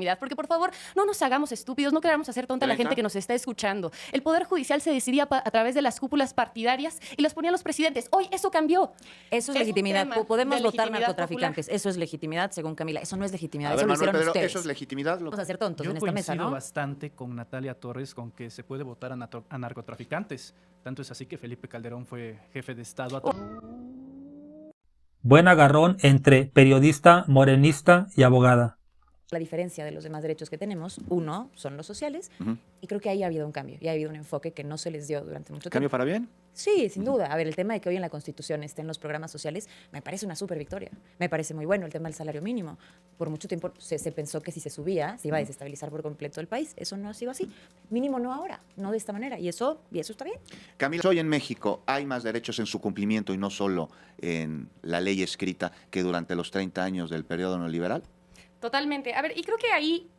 legitimidad, porque por favor no nos hagamos estúpidos, no queramos hacer tonta a la gente que nos está escuchando. El Poder Judicial se decidía a través de las cúpulas partidarias y las ponían los presidentes. Hoy eso cambió. Eso es legitimidad. Podemos votar narcotraficantes. Eso es legitimidad, según Camila. Eso no es legitimidad. Eso lo hicieron ustedes. Eso es legitimidad. Vamos a ser tontos en esta mesa, ¿no? Yo coincido bastante con Natalia Torres con que se puede votar a narcotraficantes. Tanto es así que Felipe Calderón fue jefe de Estado. Buen agarrón entre periodista, morenista y abogada. La diferencia de los demás derechos que tenemos, uno, son los sociales, y creo que ahí ha habido un cambio, y ha habido un enfoque que no se les dio durante mucho tiempo. ¿Cambio para bien? Sí, sin duda. A ver, el tema de que hoy en la Constitución estén los programas sociales me parece una súper victoria. Me parece muy bueno el tema del salario mínimo. Por mucho tiempo se pensó que si se subía, se iba a desestabilizar por completo el país. Eso no ha sido así. Mínimo no ahora, no de esta manera. Y eso está bien. Camila, hoy en México hay más derechos en su cumplimiento y no solo en la ley escrita que durante los 30 años del periodo neoliberal. Totalmente. A ver, y creo que ahí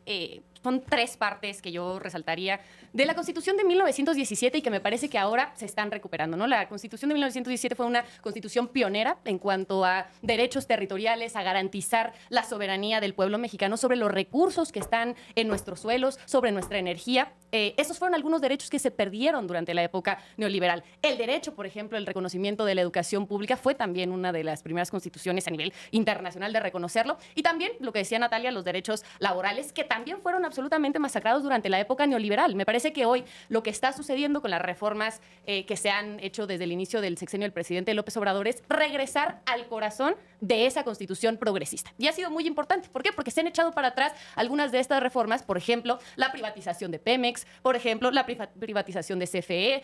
son tres partes que yo resaltaría de la Constitución de 1917 y que me parece que ahora se están recuperando, ¿no? La Constitución de 1917 fue una constitución pionera en cuanto a derechos territoriales, a garantizar la soberanía del pueblo mexicano sobre los recursos que están en nuestros suelos, sobre nuestra energía. Esos fueron algunos derechos que se perdieron durante la época neoliberal. El derecho, por ejemplo, el reconocimiento de la educación pública fue también una de las primeras constituciones a nivel internacional de reconocerlo. Y también, lo que decía Natalia, los derechos laborales, que también fueron absolutamente masacrados durante la época neoliberal. Me parece que hoy lo que está sucediendo con las reformas que se han hecho desde el inicio del sexenio del presidente López Obrador es regresar al corazón de esa constitución progresista. Y ha sido muy importante. ¿Por qué? Porque se han echado para atrás algunas de estas reformas, por ejemplo, la privatización de Pemex, por ejemplo, la privatización de CFE,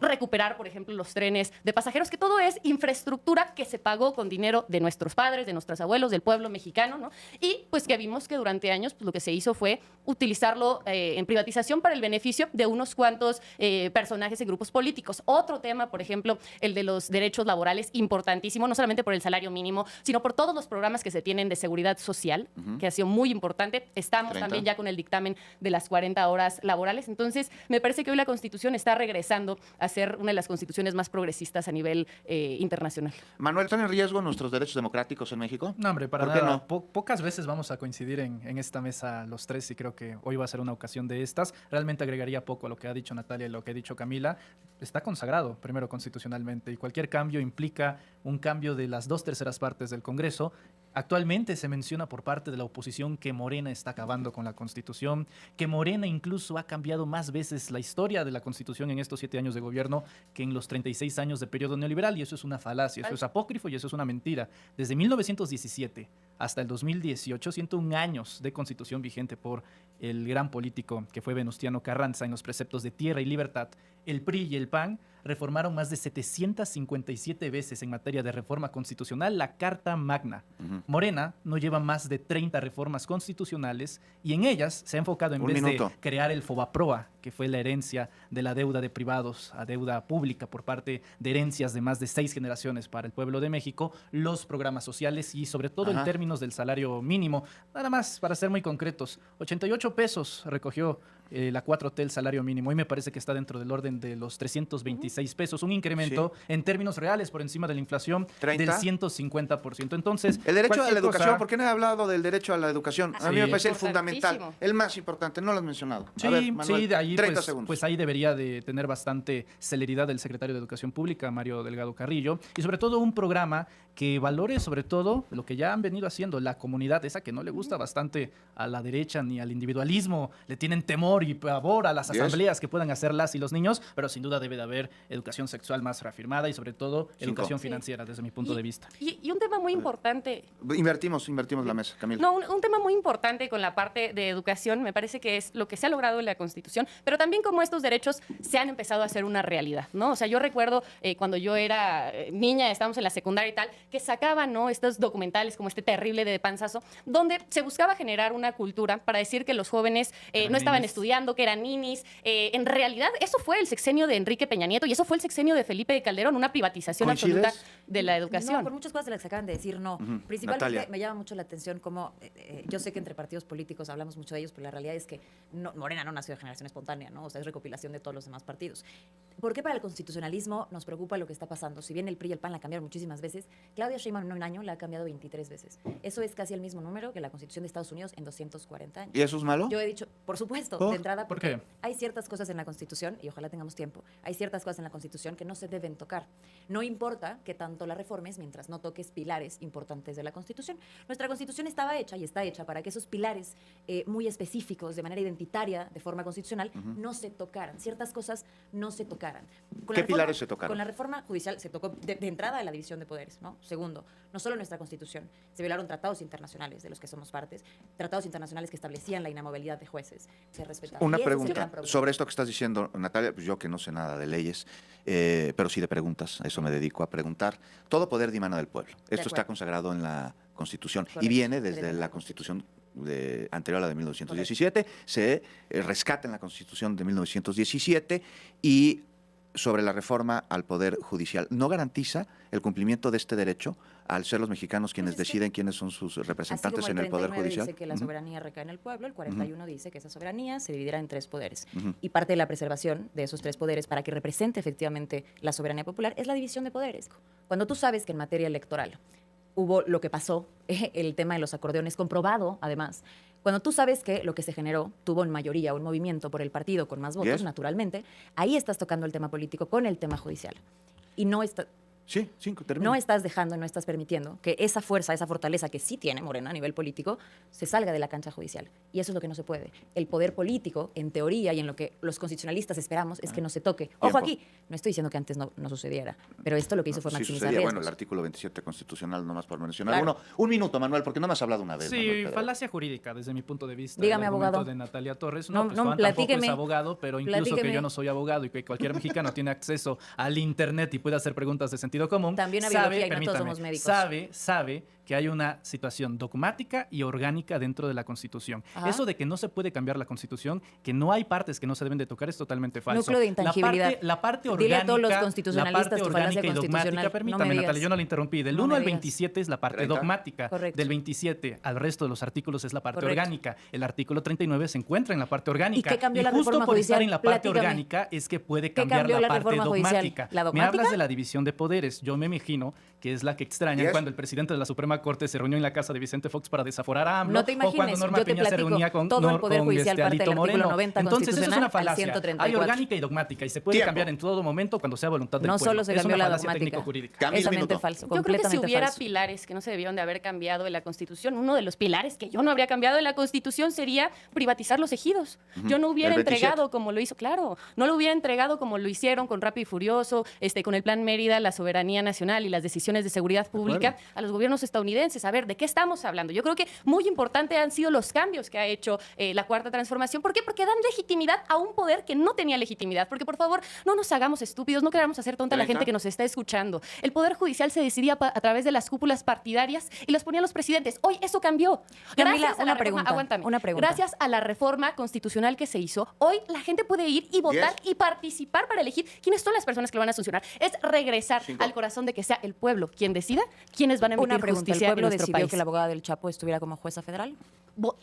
recuperar, por ejemplo, los trenes de pasajeros, que todo es infraestructura que se pagó con dinero de nuestros padres, de nuestros abuelos, del pueblo mexicano, ¿no? Y pues que vimos que durante años pues, lo que se hizo fue utilizarlo en privatización para el beneficio de unos cuantos personajes y grupos políticos. Otro tema, por ejemplo, el de los derechos laborales, importantísimo, no solamente por el salario mínimo, sino por todos los programas que se tienen de seguridad social, que ha sido muy importante. Estamos también ya con el dictamen de las 40 horas laborales. Entonces, me parece que hoy la Constitución está regresando a ser una de las constituciones más progresistas a nivel internacional. Manuel, ¿están en riesgo nuestros derechos democráticos en México? No, hombre, para ¿Por qué nada. no? Pocas veces vamos a coincidir en esta mesa los tres y creo que hoy va a ser una ocasión de estas. Realmente agregaría poco a lo que ha dicho Natalia y lo que ha dicho Camila. Está consagrado, primero constitucionalmente, y cualquier cambio implica un cambio de las 2/3 partes del Congreso. Actualmente se menciona por parte de la oposición que Morena está acabando con la Constitución, que Morena incluso ha cambiado más veces la historia de la Constitución en estos 7 años de gobierno que en los 36 años de periodo neoliberal, y eso es una falacia, eso es apócrifo y eso es una mentira. Desde 1917 hasta el 2018, 101 años de Constitución vigente por el gran político que fue Venustiano Carranza en los preceptos de tierra y libertad, el PRI y el PAN reformaron más de 757 veces en materia de reforma constitucional la Carta Magna. Morena no lleva más de 30 reformas constitucionales y en ellas se ha enfocado en vez de crear el FOBAPROA, que fue la herencia de la deuda de privados a deuda pública por parte de herencias de más de 6 generaciones para el pueblo de México, los programas sociales y sobre todo en términos del salario mínimo. Nada más, para ser muy concretos, 88 pesos recogió la 4T el salario mínimo y me parece que está dentro del orden de los 326 pesos, un incremento en términos reales por encima de la inflación 30. del 150%. Entonces, el derecho a la educación, ¿por qué no he hablado del derecho a la educación? A mí me parece el fundamental, el más importante, no lo has mencionado. Sí, a ver, Manuel, sí, de ahí 30 segundos. Pues ahí debería de tener bastante celeridad el secretario de Educación Pública, Mario Delgado Carrillo, y sobre todo un programa que valore sobre todo lo que ya han venido haciendo la comunidad, esa que no le gusta bastante a la derecha ni al individualismo, le tienen temor y pavor a las asambleas que puedan hacer las y los niños, pero sin duda debe de haber educación sexual más reafirmada y sobre todo educación financiera desde mi punto de vista. Y un tema muy importante. Invertimos la mesa, Camila. No, un tema muy importante con la parte de educación, me parece que es lo que se ha logrado en la Constitución, pero también cómo estos derechos se han empezado a hacer una realidad, ¿no? O sea, yo recuerdo cuando yo era niña, estábamos en la secundaria y tal, que sacaban, ¿no?, estos documentales como este terrible de Panzazo, donde se buscaba generar una cultura para decir que los jóvenes no estaban estudiando, que eran ninis. En realidad, eso fue el sexenio de Enrique Peña Nieto y eso fue el sexenio de Felipe Calderón, una privatización absoluta de la educación. No, por muchas cosas de las que acaban de decir, no. Principalmente Natalia, me llama mucho la atención cómo, yo sé que entre partidos políticos hablamos mucho de ellos, pero la realidad es que Morena no nació de generación espontánea, ¿no? O sea, es recopilación de todos los demás partidos. ¿Por qué para el constitucionalismo nos preocupa lo que está pasando? Si bien el PRI y el PAN la cambiaron muchísimas veces, Claudia Sheinbaum en un año la ha cambiado 23 veces. Eso es casi el mismo número que la Constitución de Estados Unidos en 240 años. ¿Y eso es malo? Yo he dicho, por supuesto, ¿Por? de entrada, ¿Por porque qué? hay ciertas cosas en la Constitución, y ojalá tengamos tiempo, hay ciertas cosas en la Constitución que no se deben tocar. No importa que tanto la reformes mientras no toques pilares importantes de la Constitución. Nuestra Constitución estaba hecha y está hecha para que esos pilares muy específicos, de manera identitaria, de forma constitucional, no se tocaran. Ciertas cosas no se tocaran. Con ¿Qué la pilares se tocaron? Con la reforma judicial se tocó de entrada la división de poderes, ¿no? Segundo, no solo nuestra Constitución, se violaron tratados internacionales de los que somos partes, tratados internacionales que establecían la inamovilidad de jueces. Se respetaban. Una Y ese es el pregunta gran problema. sobre esto que estás diciendo, Natalia. Pues yo que no sé nada de leyes, pero sí de preguntas, a eso me dedico, a preguntar. Todo poder dimana del pueblo. Esto está acuerdo. consagrado en la Constitución y Correcto. viene desde Correcto. la Constitución anterior a la de 1917, se rescata en la Constitución de 1917 y sobre la reforma al Poder Judicial. ¿No garantiza el cumplimiento de este derecho al ser los mexicanos quienes Pues es que, deciden quiénes son sus representantes así en como el Poder 39 Judicial? dice que la Ujú. soberanía recae en el pueblo, el 41 dice que esa soberanía se dividirá en 3 poderes. Ujú. Y parte de la preservación de esos 3 poderes para que represente efectivamente la soberanía popular es la división de poderes. Cuando tú sabes que en materia electoral hubo lo que pasó, el tema de los acordeones comprobado, además, cuando tú sabes que lo que se generó tuvo en mayoría un movimiento por el partido con más votos, Yes. naturalmente, ahí estás tocando el tema político con el tema judicial. Y no está, Sí, termina. no estás dejando, no estás permitiendo que esa fuerza, esa fortaleza que sí tiene Morena a nivel político, se salga de la cancha judicial. Y eso es lo que no se puede. El poder político, en teoría, y en lo que los constitucionalistas esperamos, es que no se toque. Ojo Tiempo. aquí, no estoy diciendo que antes no sucediera, pero esto lo que hizo fue Sí maximizar sucedía. riesgos. Bueno, el artículo 27 constitucional, nomás por mencionar Claro. uno. Un minuto, Manuel, porque no me has hablado una vez. Sí, Manuel Pedrero. falacia jurídica desde mi punto de vista. Dígame, el argumento abogado. de Natalia Torres. No, No, pues no, Juan tampoco platíqueme. es abogado, pero incluso que Platíqueme. yo no soy abogado y que cualquier mexicano tiene acceso al internet y puede hacer preguntas de sentido común. También a biología y no todos somos médicos. Sabe que hay una situación dogmática y orgánica dentro de la Constitución. Ajá. Eso de que no se puede cambiar la Constitución, que no hay partes que no se deben de tocar, es totalmente falso. Núcleo de intangibilidad. La parte Dile orgánica, a todos los constitucionalistas la parte tu falacia orgánica y dogmática, constitucional. No me permítame, digas. Natalia, yo no la interrumpí. Del No 1 me al digas. 27 es la parte 30. dogmática. Correcto. Del 27 al resto de los artículos es la parte Correcto. orgánica. El artículo 39 se encuentra en la parte orgánica. ¿Y qué cambió la justo reforma por judicial? estar en la parte Platícame. orgánica es que puede ¿Qué cambiar cambió la la parte reforma judicial? dogmática. ¿La Me dogmática? hablas de la división de poderes. Yo me imagino que es la que extrañan Yes. cuando el presidente de la Suprema Corte se reunió en la casa de Vicente Fox para desaforar a AMLO. No te o cuando imagines, Norma yo te Piña se platico, reunía con, todo el Poder Judicial parte Alito del artículo Moreno. 90 Entonces eso es constitucional una al falacia. 134. Hay orgánica y dogmática y se puede Tiempo. cambiar en todo momento cuando sea voluntad del No pueblo. solo se Es cambió una la falacia dogmática. técnico-jurídica. Camila, Es totalmente minuto. falso, Yo creo que si completamente hubiera falso. pilares que no se debieron de haber cambiado de la Constitución, uno de los pilares que yo no habría cambiado de la Constitución sería privatizar los ejidos. Yo no hubiera El 27. entregado como lo hizo, claro, no lo hubiera entregado como lo hicieron con Rápido y Furioso, con el Plan Mérida, la soberanía nacional y las decisiones de seguridad pública a los gobiernos estadounidenses. A ver, ¿de qué estamos hablando? Yo creo que muy importante han sido los cambios que ha hecho la Cuarta Transformación. ¿Por qué? Porque dan legitimidad a un poder que no tenía legitimidad. Porque, por favor, no nos hagamos estúpidos, no queramos hacer tonta a la 30. gente que nos está escuchando. El Poder Judicial se decidía a través de las cúpulas partidarias y las ponían los presidentes. Hoy eso cambió. Camila, Gracias a una la pregunta, aguántame. una pregunta. Gracias a la reforma constitucional que se hizo, hoy la gente puede ir y votar Yes. y participar para elegir quiénes son las personas que lo van a sancionar. Es regresar 5. al corazón de que sea el pueblo quien decida quiénes van a emitir Una pregunta, ¿el justicia en pueblo nuestro decidió país. que la abogada del Chapo estuviera como jueza federal?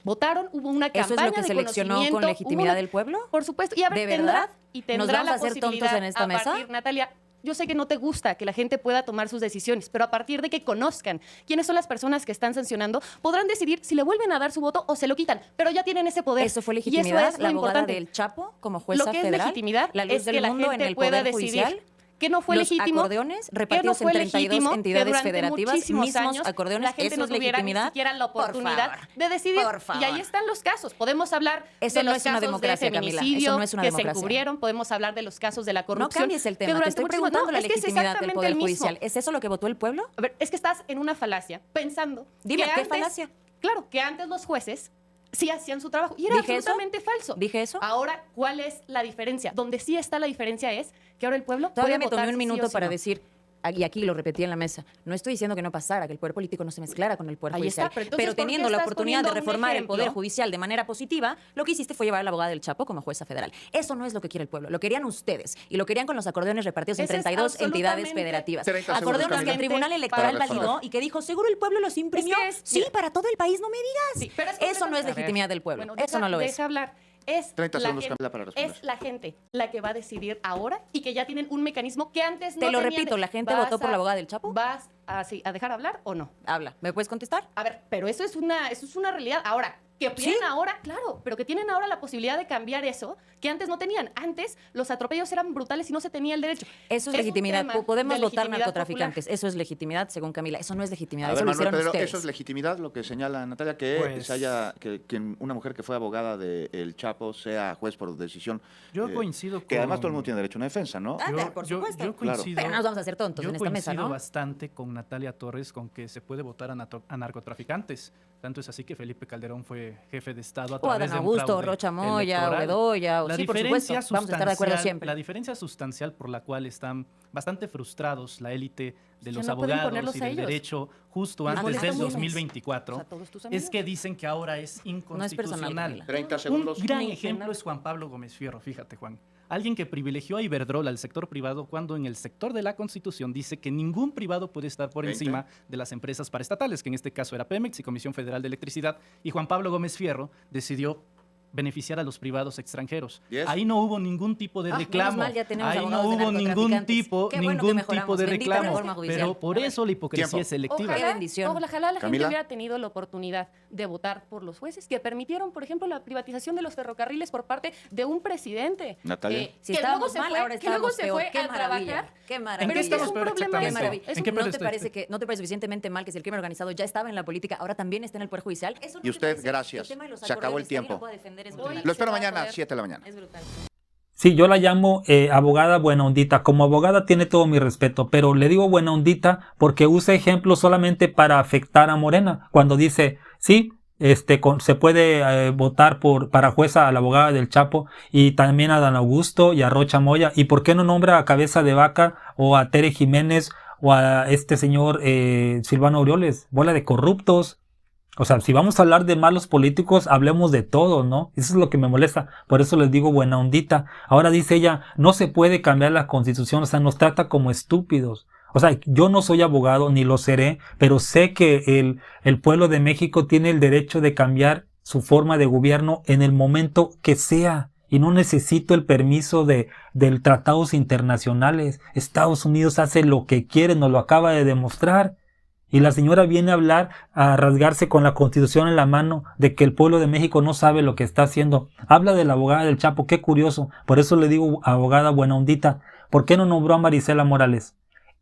Votaron, hubo una ¿Eso campaña es lo que de seleccionó con conocimiento, legitimidad hubo una- del pueblo? Por supuesto. Y a ver, ¿De verdad? tendrá ¿Nos vamos la a hacer tontos posibilidad en esta a mesa? partir, Natalia, yo sé que no te gusta que la gente pueda tomar sus decisiones, pero a partir de que conozcan quiénes son las personas que están sancionando, podrán decidir si le vuelven a dar su voto o se lo quitan, pero ya tienen ese poder. ¿Eso fue Y legitimidad? eso es ¿La lo abogada importante. del Chapo como jueza Lo que es federal? legitimidad ¿La luz es del que la mundo gente en el pueda Poder decidir Judicial? que no fue Los legítimo, acordeones que repartidos no fue en 32 legítimo, que entidades durante federativas, muchísimos mismos años acordeones, la gente ¿eso no es tuviera ni legitimidad? siquiera la Por oportunidad favor, de decidir. por favor. Y ahí están los casos. Podemos hablar Eso de no los es una casos democracia, de Camila. feminicidio Eso no es una que se democracia. encubrieron, podemos hablar de los casos de la No corrupción. cambies el que tema, te durante estoy muchísimo- preguntando No, la es que es legitimidad del exactamente Poder el mismo. Judicial. ¿Es eso lo que votó el pueblo? A ver, es que estás en una falacia, pensando Dime, que ¿qué antes- falacia? Claro, que antes los jueces sí hacían su trabajo. Y era ¿Dije eso? absolutamente falso. ¿Dije eso? Ahora, ¿cuál es la diferencia? Donde sí está la diferencia es que ahora el pueblo Todavía puede me tomé votar un si sí minuto o si para no. decir, y aquí lo repetí en la mesa, no estoy diciendo que no pasara, que el poder político no se mezclara con el poder Ahí judicial, está, pero entonces, ¿por qué teniendo la estás oportunidad de poniendo un reformar el poder ejemplo? judicial de manera positiva, lo que hiciste fue llevar a la abogada del Chapo como jueza federal. Eso no es lo que quiere el pueblo, lo querían ustedes, y lo querían con los acordeones repartidos en Ese es 32 entidades absolutamente federativas. 30 segundos, Acordeones que el Camila. Tribunal Electoral Para responder. validó y que dijo, seguro el pueblo los imprimió. Es que es- Sí, mira. para todo el país, no me digas. Sí, pero es Eso no es completamente- legitimidad del pueblo, Bueno, eso no lo es. Deja hablar. es 30 la segundos, gente, Camila, para responder. es la gente la que va a decidir ahora y que ya tienen un mecanismo que antes no Te lo tenían. repito, ¿la gente ¿Vas votó por la abogada del Chapo? ¿Vas a dejar hablar o no? Habla. ¿Me puedes contestar? A ver, pero eso es una realidad. Ahora, que tienen ahora, claro, pero que tienen ahora la posibilidad de cambiar eso que antes no tenían. Antes los atropellos eran brutales y no se tenía el derecho. Eso es un legitimidad. tema Podemos de votar legitimidad narcotraficantes. Eso es legitimidad, según Camila. Eso no es legitimidad. A Eso ver, lo Manuel, hicieron pero ustedes. eso es legitimidad, lo que señala Natalia, que Pues- una mujer que fue abogada del Chapo sea juez por decisión. Yo coincido con... Que además todo el mundo tiene derecho a una defensa, ¿no? Ah, por supuesto. Yo Claro. coincido, Pero no nos vamos a hacer tontos yo en esta mesa, coincido ¿no? bastante con Natalia Torres con que se puede votar a narcotraficantes. Tanto es así que Felipe Calderón fue jefe de Estado a O través Adán de un Augusto, fraude Rocha Moya, o electoral. Bedoya, o La sí, por supuesto. diferencia Vamos a estar de acuerdo sustancial- siempre. La diferencia sustancial por la cual están bastante frustrados la élite de los no pueden abogados ponerlos y a del ellos. derecho justo Les antes molesta del mucho. 2024 O sea, todos tus es amigos. que dicen que ahora es No es personal, inconstitucional. Camila. 30 Un segundos. gran Ni ejemplo nada. es Juan Pablo Gómez Fierro, fíjate Juan. Alguien que privilegió a Iberdrola, al sector privado, cuando en el sector de la Constitución dice que ningún privado puede estar por 20. encima de las empresas paraestatales, que en este caso era Pemex y Comisión Federal de Electricidad, y Juan Pablo Gómez Fierro decidió beneficiar a los privados extranjeros. 10. Ahí no hubo ningún tipo de Ah, reclamo. menos mal, ya tenemos Ahí no abogados de hubo ningún narcotraficantes. tipo, Qué bueno que ningún mejoramos. tipo de Bendita reclamo. reforma judicial. Pero por A ver. eso la hipocresía Tiempo. es selectiva. Qué Ojalá, bendición. ojalá la Camila. gente hubiera tenido la oportunidad de votar por los jueces que permitieron, por ejemplo, la privatización de los ferrocarriles por parte de un presidente. Natalia. Si que luego estábamos se mal, fue, ahora que luego estamos se peor. fue Qué a maravilla. trabajar. Qué ¿En maravilla. qué estamos es un peor problema Qué exactamente? maravilla. ¿En qué ¿No peor te estoy? parece no te parece suficientemente mal que si el crimen organizado ya estaba en la política, ahora también está en el Poder Judicial? ¿Eso no Y te usted, parece? gracias. El tema de los Se acabó el acordeones, que nadie tiempo. lo pueda defender, es Hoy brutal. Lo espero se va a mañana a poder. 7 de la mañana. Es brutal. Sí, yo la llamo abogada buena ondita. Como abogada tiene todo mi respeto, pero le digo buena ondita porque usa ejemplos solamente para afectar a Morena. Cuando dice, sí, se puede votar para jueza a la abogada del Chapo y también a Dan Augusto y a Rocha Moya. ¿Y por qué no nombra a Cabeza de Vaca o a Tere Jiménez o a este señor Silvano Aureoles? Bola de corruptos. O sea, si vamos a hablar de malos políticos, hablemos de todo, ¿no? Eso es lo que me molesta. Por eso les digo buena ondita. Ahora dice ella, no se puede cambiar la Constitución, o sea, nos trata como estúpidos. O sea, yo no soy abogado, ni lo seré, pero sé que el pueblo de México tiene el derecho de cambiar su forma de gobierno en el momento que sea. Y no necesito el permiso de tratados internacionales. Estados Unidos hace lo que quiere, nos lo acaba de demostrar. Y la señora viene a hablar, a rasgarse con la Constitución en la mano, de que el pueblo de México no sabe lo que está haciendo. Habla de la abogada del Chapo, qué curioso. Por eso le digo, abogada buena ondita, ¿por qué no nombró a Marisela Morales?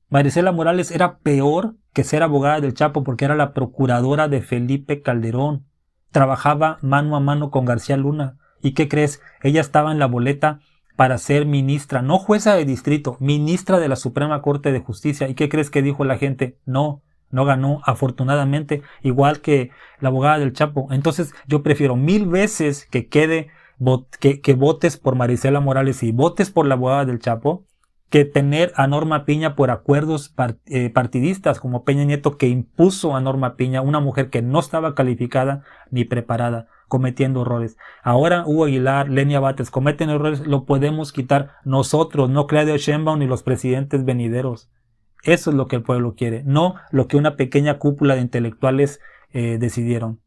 Marisela Morales era peor que ser abogada del Chapo porque era la procuradora de Felipe Calderón. Trabajaba mano a mano con García Luna. ¿Y qué crees? Ella estaba en la boleta para ser ministra, no jueza de distrito, ministra de la Suprema Corte de Justicia. ¿Y qué crees que dijo la gente? No ganó, afortunadamente, igual que la abogada del Chapo. Entonces yo prefiero 1000 veces que votes por Marisela Morales y votes por la abogada del Chapo, que tener a Norma Piña por acuerdos partidistas, como Peña Nieto, que impuso a Norma Piña, una mujer que no estaba calificada ni preparada, cometiendo errores. Ahora Hugo Aguilar, Lenia Batres cometen errores, lo podemos quitar nosotros, no Claudia Sheinbaum ni los presidentes venideros. Eso es lo que el pueblo quiere, no lo que una pequeña cúpula de intelectuales decidieron.